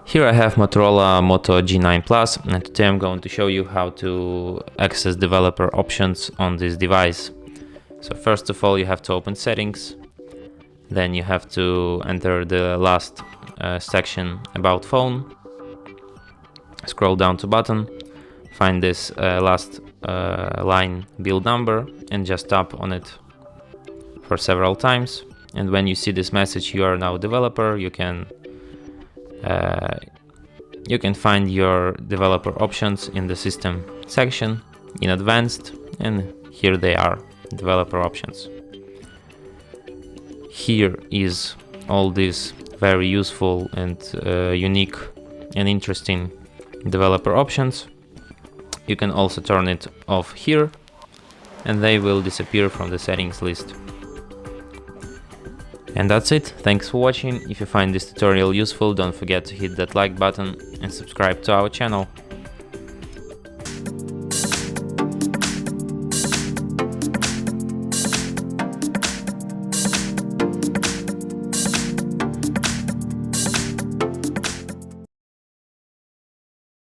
Here I have Motorola Moto G9 Plus, and today I'm going to show you how to access developer options on this device. So first of all, you have to open settings, then you have to enter the last section about phone, scroll down to button, find this last line build number and just tap on it for several times. And when you see this message, you are now a developer, you can find your developer options in the system section in advanced, and here they are, developer options. Here is all these very useful and unique and interesting developer options. You can also turn it off here and they will disappear from the settings list. And that's it. Thanks for watching. If you find this tutorial useful, don't forget to hit that like button and subscribe to our channel.